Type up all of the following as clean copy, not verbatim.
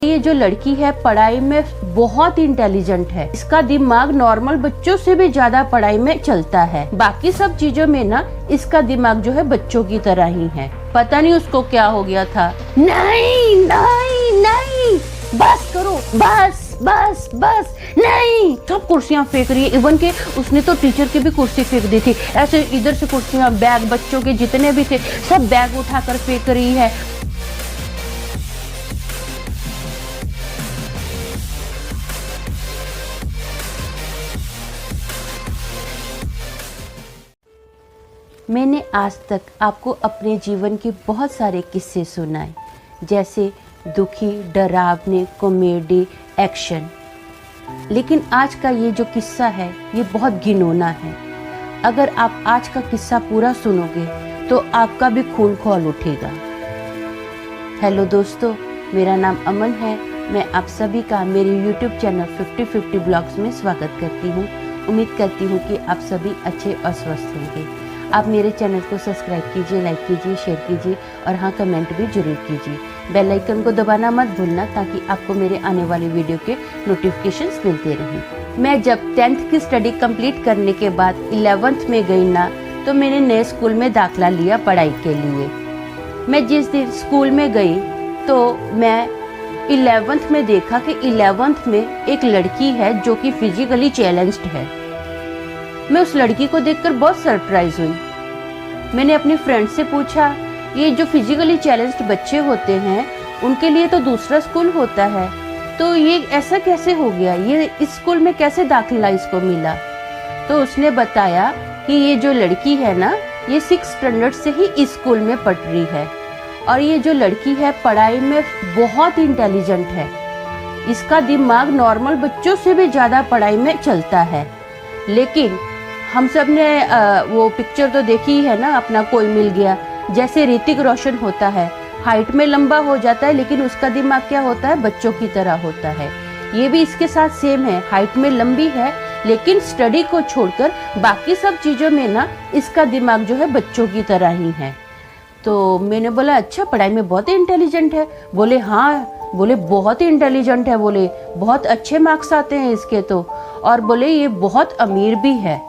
ये जो लड़की है पढ़ाई में बहुत इंटेलिजेंट है। इसका दिमाग नॉर्मल बच्चों से भी ज्यादा पढ़ाई में चलता है। बाकी सब चीजों में ना इसका दिमाग जो है बच्चों की तरह ही है। पता नहीं उसको क्या हो गया था। नहीं नहीं नहीं, बस करो, बस बस बस, नहीं। सब कुर्सियां फेंक रही है। इवन के उसने तो टीचर की भी कुर्सी फेंक दी थी। ऐसे इधर से कुर्सियां, बैग, बच्चों के जितने भी थे सब बैग उठाकर फेंक रही है। मैंने आज तक आपको अपने जीवन के बहुत सारे किस्से सुनाए, जैसे दुखी, डरावने, कॉमेडी, एक्शन। लेकिन आज का ये जो किस्सा है ये बहुत घिनौना है। अगर आप आज का किस्सा पूरा सुनोगे तो आपका भी खून खौल उठेगा। हेलो दोस्तों, मेरा नाम अमन है। मैं आप सभी का मेरे YouTube चैनल 50-50 ब्लॉग्स में स्वागत करती हूँ। उम्मीद करती हूँ कि आप सभी अच्छे और स्वस्थ होंगे। आप मेरे चैनल को सब्सक्राइब कीजिए, लाइक कीजिए, शेयर कीजिए और हाँ, कमेंट भी जरूर कीजिए। बेल आइकन को दबाना मत भूलना ताकि आपको मेरे आने वाले वीडियो के नोटिफिकेशंस मिलते रहें। मैं जब 10th की स्टडी कंप्लीट करने के बाद 11th में गई ना, तो मैंने नए स्कूल में दाखिला लिया पढ़ाई के लिए। मैं जिस दिन स्कूल में गई तो मैं 11th में देखा कि 11th में एक लड़की है जो कि फिजिकली चैलेंज्ड है। मैं उस लड़की को देखकर बहुत सरप्राइज हुई। मैंने अपनी फ्रेंड से पूछा, ये जो फिजिकली चैलेंज्ड बच्चे होते हैं उनके लिए तो दूसरा स्कूल होता है, तो ये ऐसा कैसे हो गया, ये इस स्कूल में कैसे दाखिला इसको मिला? तो उसने बताया कि ये जो लड़की है ना, ये 6th स्टैंडर्ड से ही इस स्कूल में पढ़ रही है और ये जो लड़की है पढ़ाई में बहुत इंटेलिजेंट है। इसका दिमाग नॉर्मल बच्चों से भी ज़्यादा पढ़ाई में चलता है। लेकिन हम सब ने वो पिक्चर तो देखी है ना, अपना कोई मिल गया, जैसे ऋतिक रोशन होता है, हाइट में लंबा हो जाता है लेकिन उसका दिमाग क्या होता है, बच्चों की तरह होता है। ये भी इसके साथ सेम है, हाइट में लंबी है लेकिन स्टडी को छोड़कर बाकी सब चीज़ों में ना इसका दिमाग जो है बच्चों की तरह ही है। तो मैंने बोला, अच्छा पढ़ाई में बहुत इंटेलिजेंट है? बोले हाँ, बोले बहुत इंटेलिजेंट है, बोले बहुत अच्छे मार्क्स आते हैं इसके तो, और बोले ये बहुत अमीर भी है।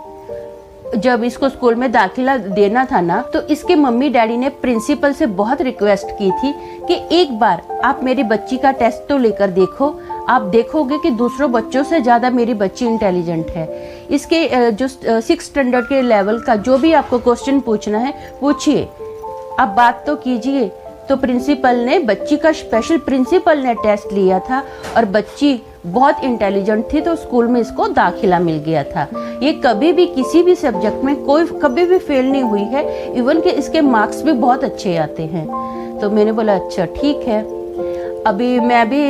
जब इसको स्कूल में दाखिला देना था ना, तो इसके मम्मी डैडी ने प्रिंसिपल से बहुत रिक्वेस्ट की थी कि एक बार आप मेरी बच्ची का टेस्ट तो लेकर देखो, आप देखोगे कि दूसरों बच्चों से ज़्यादा मेरी बच्ची इंटेलिजेंट है। इसके जो 6th स्टैंडर्ड के लेवल का जो भी आपको क्वेश्चन पूछना है पूछिए, आप बात तो कीजिए। तो प्रिंसिपल ने, बच्ची का स्पेशल प्रिंसिपल ने टेस्ट लिया था और बच्ची बहुत इंटेलिजेंट थी, तो स्कूल में इसको दाखिला मिल गया था। ये कभी भी किसी भी सब्जेक्ट में कोई कभी भी फेल नहीं हुई है, इवन के इसके मार्क्स भी बहुत अच्छे आते हैं। तो मैंने बोला अच्छा ठीक है। अभी मैं भी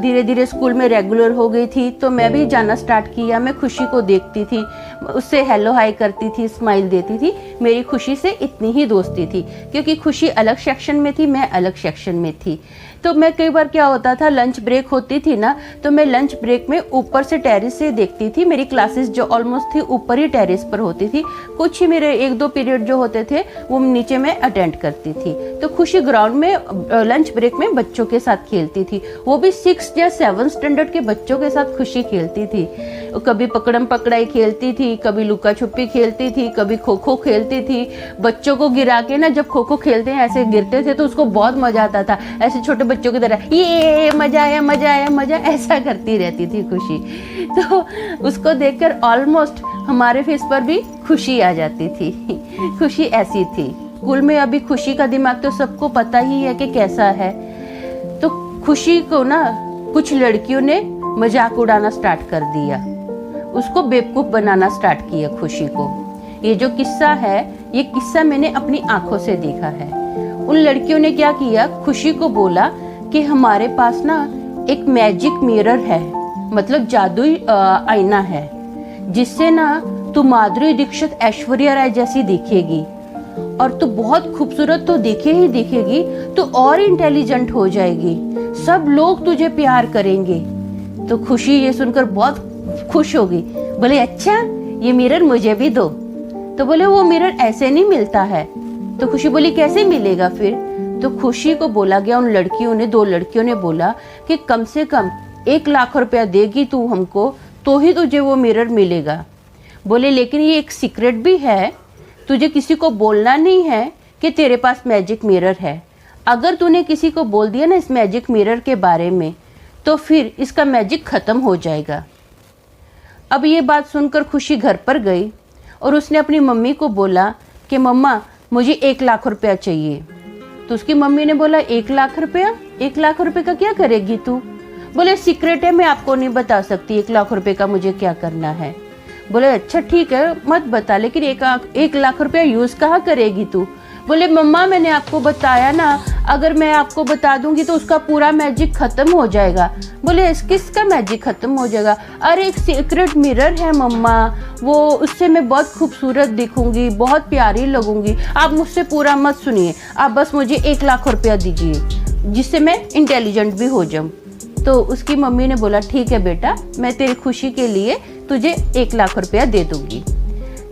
धीरे धीरे स्कूल में रेगुलर हो गई थी, तो मैं भी जाना स्टार्ट किया। मैं खुशी को देखती थी, उससे हेलो हाय करती थी, स्माइल देती थी। मेरी खुशी से इतनी ही दोस्ती थी क्योंकि खुशी अलग सेक्शन में थी, मैं अलग सेक्शन में थी। तो मैं कई बार क्या होता था, लंच ब्रेक होती थी ना, तो मैं लंच ब्रेक में ऊपर से टेरेस से देखती थी। मेरी क्लासेस जो ऑलमोस्ट थी ऊपर ही टेरेस पर होती थी। कुछ ही मेरे 1-2 पीरियड जो होते थे वो नीचे में अटेंड करती थी। तो खुशी ग्राउंड में लंच ब्रेक में बच्चों के साथ खेलती थी, वो भी 6th या 7th स्टैंडर्ड के बच्चों के साथ खुशी खेलती थी। कभी पकड़म पकड़ाई खेलती थी, कभी लुका छुपी खेलती थी, कभी खो खो खेलती थी। बच्चों को गिरा के ना, जब खो खो खेलते हैं ऐसे गिरते थे तो उसको बहुत मजा आता था, ऐसे छोटे बच्चों की तरह ये मजा आया मजा आया मजा, ऐसा करती रहती थी खुशी। तो उसको देखकर ऑलमोस्ट हमारे फेस पर भी खुशी आ जाती थी। खुशी ऐसी थी। स्कूल में अभी खुशी का दिमाग तो सबको पता ही है कि कैसा है। तो खुशी को ना कुछ लड़कियों ने मजाक उड़ाना स्टार्ट कर दिया, उसको बेवकूफ बनाना स्टार्ट किया खुशी को। ये जो किस्सा है, ये किस्सा मैंने अपनी आंखों से देखा है। उन लड़कियों ने क्या किया, खुशी को बोला कि हमारे पास ना एक मैजिक मिरर है, मतलब जादुई आईना है, जिससे ना तू माधुरी दीक्षित, ऐश्वर्या राय जैसी दिखेगी और तू बहुत खूबसूरत तो दिखे ही दिखेगी, तू और इंटेलिजेंट हो जाएगी, सब लोग तुझे प्यार करेंगे। तो खुशी ये सुनकर बहुत खुश हो गई, बोले अच्छा ये मिरर मुझे भी दो। तो बोले वो मिरर ऐसे नहीं मिलता है। तो खुशी बोली कैसे मिलेगा फिर? तो खुशी को बोला गया, उन लड़कियों ने, 2 लड़कियों ने बोला कि कम से कम 1 लाख रुपया देगी तू हमको तो ही तुझे वो मिरर मिलेगा। बोले लेकिन ये एक सीक्रेट भी है, तुझे किसी को बोलना नहीं है कि तेरे पास मैजिक मिरर है। अगर तूने किसी को बोल दिया ना इस मैजिक मिरर के बारे में तो फिर इसका मैजिक ख़त्म हो जाएगा। अब ये बात सुनकर खुशी घर पर गई और उसने अपनी मम्मी को बोला कि मम्मा मुझे 1 लाख रुपया चाहिए। तो उसकी मम्मी ने बोला 1 लाख रुपया? 1 लाख रुपये का क्या करेगी तू? बोले सीक्रेट है, मैं आपको नहीं बता सकती 1 लाख रुपये का मुझे क्या करना है। बोले अच्छा ठीक है मत बता, लेकिन 1 लाख रुपया यूज़ कहाँ करेगी तू? बोले मम्मा मैंने आपको बताया ना, अगर मैं आपको बता दूंगी तो उसका पूरा मैजिक ख़त्म हो जाएगा। बोले किसका मैजिक ख़त्म हो जाएगा? अरे एक सीक्रेट मिरर है मम्मा, वो उससे मैं बहुत खूबसूरत दिखूंगी, बहुत प्यारी लगूंगी। आप मुझसे पूरा मत सुनिए, आप बस मुझे 1 लाख रुपया दीजिए जिससे मैं इंटेलिजेंट भी हो जाऊँ। तो उसकी मम्मी ने बोला ठीक है बेटा, मैं तेरी खुशी के लिए तुझे 1 लाख रुपया दे दूँगी।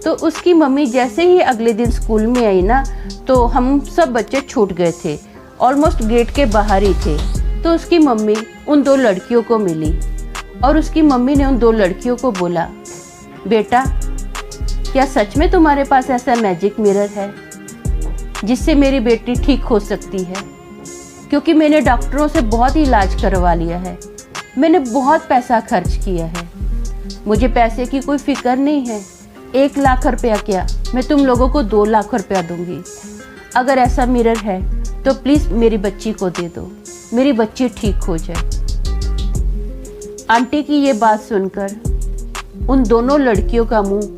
तो उसकी मम्मी जैसे ही अगले दिन स्कूल में आई ना, तो हम सब बच्चे छूट गए थे, ऑलमोस्ट गेट के बाहर ही थे। तो उसकी मम्मी उन 2 लड़कियों को मिली और उसकी मम्मी ने उन 2 लड़कियों को बोला बेटा क्या सच में तुम्हारे पास ऐसा मैजिक मिरर है जिससे मेरी बेटी ठीक हो सकती है? क्योंकि मैंने डॉक्टरों से बहुत इलाज करवा लिया है, मैंने बहुत पैसा खर्च किया है, मुझे पैसे की कोई फिक्र नहीं है। 1 लाख रुपया क्या, मैं तुम लोगों को 2 लाख रुपया दूंगी। अगर ऐसा मिरर है तो प्लीज़ मेरी बच्ची को दे दो, मेरी बच्ची ठीक हो जाए। आंटी की ये बात सुनकर उन दोनों लड़कियों का मुंह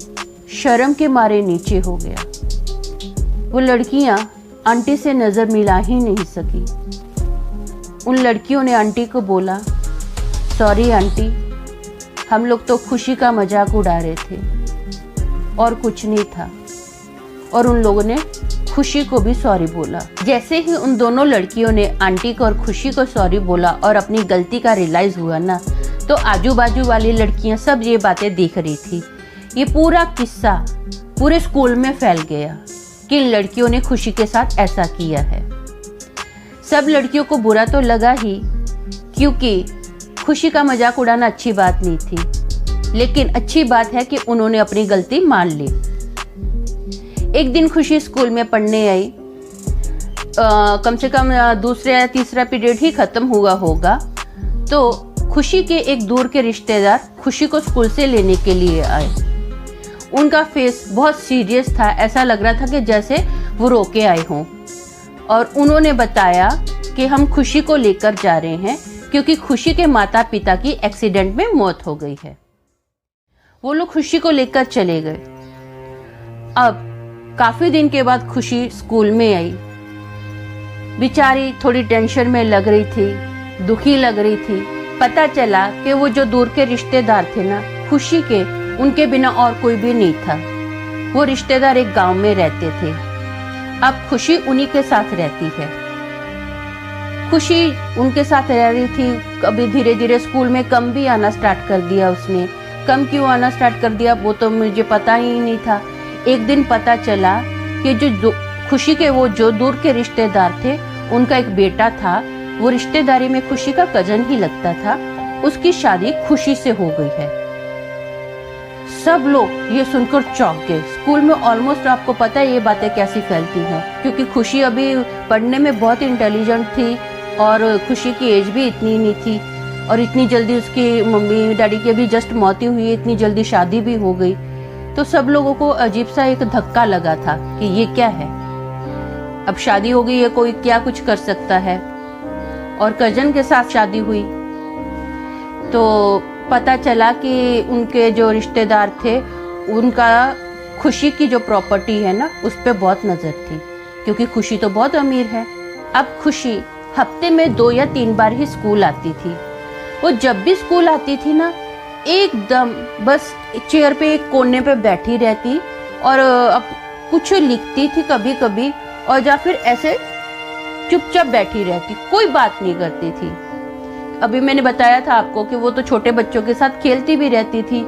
शर्म के मारे नीचे हो गया। वो लड़कियां आंटी से नज़र मिला ही नहीं सकी। उन लड़कियों ने आंटी को बोला सॉरी आंटी, हम लोग तो खुशी का मजाक उड़ा रहे थे और कुछ नहीं था। और उन लोगों ने खुशी को भी सॉरी बोला। जैसे ही उन दोनों लड़कियों ने आंटी को और खुशी को सॉरी बोला और अपनी गलती का रियलाइज हुआ ना, तो आजू बाजू वाली लड़कियां सब ये बातें देख रही थी। ये पूरा किस्सा पूरे स्कूल में फैल गया कि इन लड़कियों ने खुशी के साथ ऐसा किया है। सब लड़कियों को बुरा तो लगा ही, क्योंकि खुशी का मजाक उड़ाना अच्छी बात नहीं थी, लेकिन अच्छी बात है कि उन्होंने अपनी गलती मान ली। एक दिन खुशी स्कूल में पढ़ने आई, कम से कम दूसरा या तीसरा पीरियड ही खत्म हुआ होगा। तो खुशी के एक दूर के रिश्तेदार खुशी को स्कूल से लेने के लिए आए। उनका फेस बहुत सीरियस था, ऐसा लग रहा था कि जैसे वो रो के आए हों। और उन्होंने बताया कि हम खुशी को लेकर जा रहे हैं क्योंकि खुशी के माता पिता की एक्सीडेंट में मौत हो गई है। वो लोग खुशी को लेकर चले गए। अब काफी दिन के बाद खुशी स्कूल में आई। बेचारी थोड़ी टेंशन में लग रही थी, दुखी लग रही थी। पता चला कि वो जो दूर के रिश्तेदार थे ना खुशी के, उनके बिना और कोई भी नहीं था। वो रिश्तेदार एक गांव में रहते थे। अब खुशी उन्हीं के साथ रहती है। खुशी उनके साथ रह रही थी। कभी धीरे धीरे स्कूल में कम भी आना स्टार्ट कर दिया उसने। कम क्यों आना स्टार्ट कर दिया वो तो मुझे पता ही नहीं था। एक दिन पता चला कि जो खुशी के वो जो दूर के रिश्तेदार थे, उनका एक बेटा था, वो रिश्तेदारी में खुशी का कजन ही लगता था, उसकी शादी खुशी से हो गई है। सब लोग ये सुनकर चौंक गए। स्कूल में ऑलमोस्ट आपको पता है ये बातें कैसी फैलती हैं, क्योंकि खुशी अभी पढ़ने में बहुत इंटेलिजेंट थी और खुशी की एज भी इतनी नहीं थी, और इतनी जल्दी उसकी मम्मी डैडी की अभी जस्ट मौत हुई, इतनी जल्दी शादी भी हो गई। तो सब लोगों को अजीब सा एक धक्का लगा था कि ये क्या है, अब शादी हो गई है, कोई क्या कुछ कर सकता है। और कजन के साथ शादी हुई तो पता चला कि उनके जो रिश्तेदार थे, उनका खुशी की जो प्रॉपर्टी है ना उस पर बहुत नज़र थी, क्योंकि खुशी तो बहुत अमीर है। अब खुशी हफ्ते में 2 या 3 बार ही स्कूल आती थी। वो जब भी स्कूल आती थी ना, एकदम बस चेयर पे एक कोने पे बैठी रहती और कुछ लिखती थी कभी कभी, और या फिर ऐसे चुपचाप बैठी रहती, कोई बात नहीं करती थी। अभी मैंने बताया था आपको कि वो तो छोटे बच्चों के साथ खेलती भी रहती थी।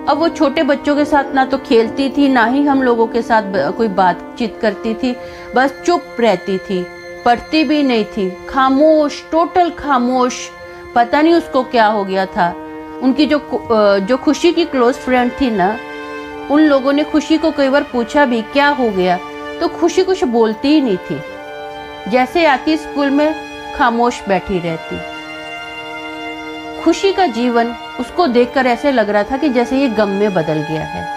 अब वो छोटे बच्चों के साथ ना तो खेलती थी, ना ही हम लोगों के साथ कोई बातचीत करती थी, बस चुप रहती थी। पढ़ती भी नहीं थी, खामोश, टोटल खामोश। पता नहीं उसको क्या हो गया था। उनकी जो खुशी की क्लोज फ्रेंड थी ना, उन लोगों ने खुशी को कई बार पूछा भी क्या हो गया, तो खुशी कुछ बोलती ही नहीं थी। जैसे आती स्कूल में खामोश बैठी रहती। खुशी का जीवन उसको देखकर ऐसे लग रहा था कि जैसे ये गम में बदल गया है,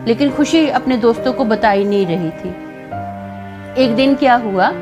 लेकिन खुशी अपने दोस्तों को बता ही नहीं रही थी। एक दिन क्या हुआ,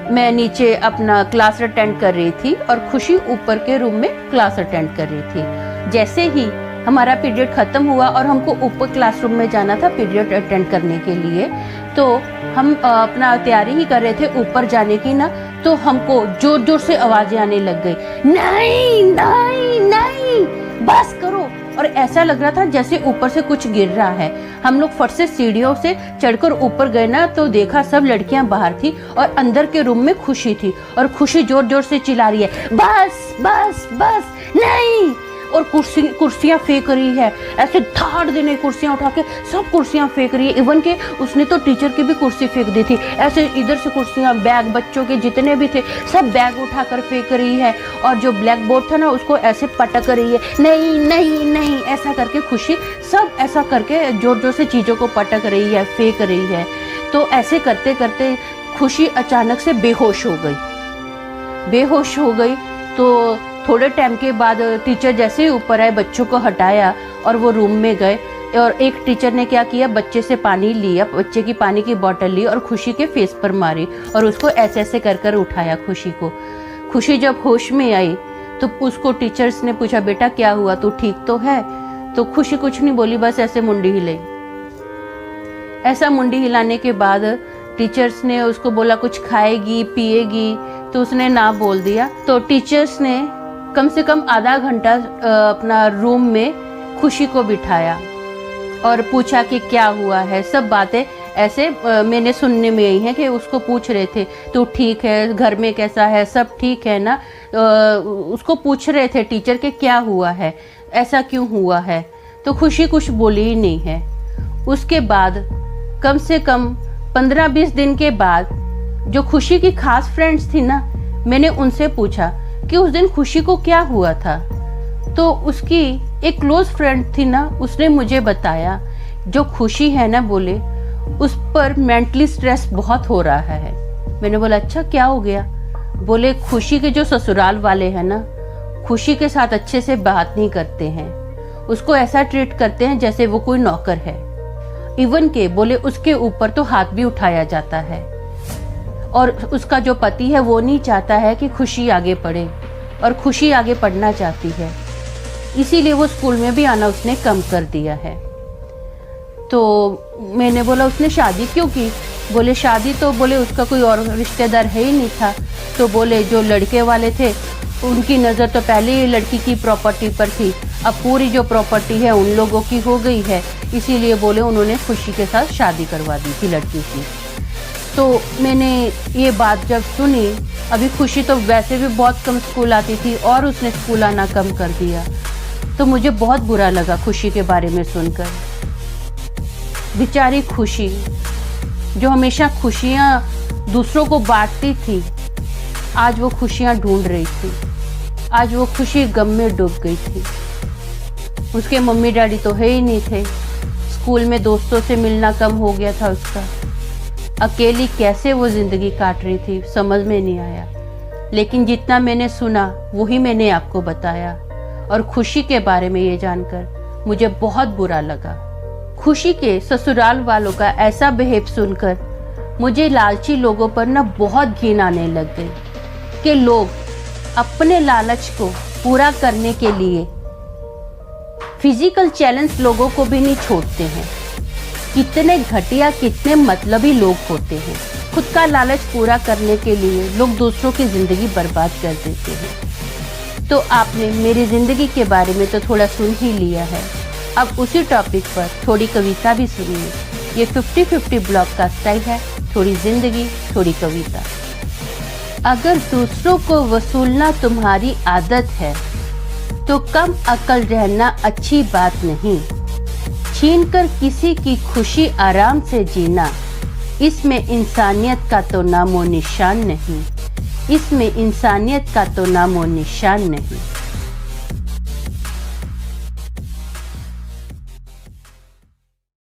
मैं नीचे अपना क्लास अटेंड कर रही थी और खुशी ऊपर के रूम में क्लास अटेंड कर रही थी। जैसे ही हमारा पीरियड खत्म हुआ और हमको ऊपर क्लासरूम में जाना था पीरियड अटेंड करने के लिए, तो हम अपना तैयारी ही कर रहे थे ऊपर जाने की ना, तो हमको जोर जोर से आवाजें आने लग गई, नहीं नहीं नहीं, बस करो। और ऐसा लग रहा था जैसे ऊपर से कुछ गिर रहा है। हम लोग फट से सीढ़ियों से चढ़कर ऊपर गए ना, तो देखा सब लड़कियां बाहर थी और अंदर के रूम में खुशी थी, और खुशी जोर जोर से चिल्ला रही है, बस बस बस नहीं, और कुर्सियां फेंक रही है, ऐसे धाड़ देने कुर्सियां उठा के सब कुर्सियां फेंक रही है। इवन के उसने तो टीचर की भी कुर्सी फेंक दी थी। ऐसे इधर से कुर्सियां, बैग, बच्चों के जितने भी थे सब बैग उठाकर फेंक रही है, और जो ब्लैक बोर्ड था ना उसको ऐसे पटक रही है, नहीं नहीं नहीं, ऐसा करके खुशी सब ऐसा करके जोर जोर से चीज़ों को पटक रही है, फेंक रही है। तो ऐसे करते करते खुशी अचानक से बेहोश हो गई। तो थोड़े टाइम के बाद टीचर जैसे ही ऊपर आए, बच्चों को हटाया और वो रूम में गए, और एक टीचर ने क्या किया, बच्चे से पानी लिया, बच्चे की पानी की बोतल ली और खुशी के फेस पर मारी और उसको ऐसे ऐसे कर कर उठाया खुशी को। खुशी जब होश में आई तो उसको टीचर्स ने पूछा, बेटा क्या हुआ, तू ठीक तो है? तो खुशी कुछ नहीं बोली, बस ऐसे मुंडी हिलाई। ऐसा मुंडी हिलाने के बाद टीचर्स ने उसको बोला कुछ खाएगी पिएगी, तो उसने ना बोल दिया। तो टीचर्स ने कम से कम आधा घंटा अपना रूम में खुशी को बिठाया और पूछा कि क्या हुआ है। सब बातें ऐसे मैंने सुनने में आई हैं कि उसको पूछ रहे थे, तू ठीक है, घर में कैसा है, सब ठीक है ना। उसको पूछ रहे थे टीचर के क्या हुआ है, ऐसा क्यों हुआ है। तो खुशी कुछ बोली ही नहीं है। उसके बाद कम से कम 15-20 दिन के बाद जो खुशी की खास फ्रेंड्स थी ना, मैंने उनसे पूछा कि उस दिन खुशी को क्या हुआ था। तो उसकी एक क्लोज फ्रेंड थी ना, उसने मुझे बताया जो खुशी है ना, बोले उस पर मेंटली स्ट्रेस बहुत हो रहा है। मैंने बोला अच्छा क्या हो गया? बोले खुशी के जो ससुराल वाले हैं ना, खुशी के साथ अच्छे से बात नहीं करते हैं, उसको ऐसा ट्रीट करते हैं जैसे वो कोई नौकर है। इवन के बोले उसके ऊपर तो हाथ भी उठाया जाता है, और उसका जो पति है वो नहीं चाहता है कि खुशी आगे पढ़े, और खुशी आगे पढ़ना चाहती है, इसीलिए वो स्कूल में भी आना उसने कम कर दिया है। तो मैंने बोला उसने शादी क्यों की? बोले शादी तो बोले उसका कोई और रिश्तेदार है ही नहीं था। तो बोले जो लड़के वाले थे उनकी नज़र तो पहले ही लड़की की प्रॉपर्टी पर थी, अब पूरी जो प्रॉपर्टी है उन लोगों की हो गई है, इसीलिए बोले उन्होंने खुशी के साथ शादी करवा दी थी लड़की की। तो मैंने ये बात जब सुनी, अभी खुशी तो वैसे भी बहुत कम स्कूल आती थी और उसने स्कूल आना कम कर दिया, तो मुझे बहुत बुरा लगा खुशी के बारे में सुनकर। बेचारी खुशी जो हमेशा खुशियाँ दूसरों को बांटती थी, आज वो खुशियाँ ढूंढ रही थी। आज वो खुशी गम में डूब गई थी। उसके मम्मी डैडी तो है ही नहीं थे, स्कूल में दोस्तों से मिलना कम हो गया था उसका। अकेली कैसे वो ज़िंदगी काट रही थी समझ में नहीं आया, लेकिन जितना मैंने सुना वही मैंने आपको बताया। और खुशी के बारे में ये जानकर मुझे बहुत बुरा लगा। खुशी के ससुराल वालों का ऐसा बिहेव सुनकर मुझे लालची लोगों पर ना बहुत घिन आने लग गई कि लोग अपने लालच को पूरा करने के लिए फिजिकल चैलेंज लोगों को भी नहीं छोड़ते हैं। कितने घटिया, कितने मतलबी लोग होते हैं। खुद का लालच पूरा करने के लिए लोग दूसरों की ज़िंदगी बर्बाद कर देते हैं। तो आपने मेरी ज़िंदगी के बारे में तो थोड़ा सुन ही लिया है, अब उसी टॉपिक पर थोड़ी कविता भी सुनिए। ये 50-50 ब्लॉग का स्टाइल है, थोड़ी ज़िंदगी थोड़ी कविता। अगर दूसरों को वसूलना तुम्हारी आदत है तो कम अकल रहना अच्छी बात नहीं। छीन कर किसी की खुशी आराम से जीना इसमें इंसानियत का तो नामो निशान नहीं, इसमें इंसानियत का तो नामो निशान नहीं।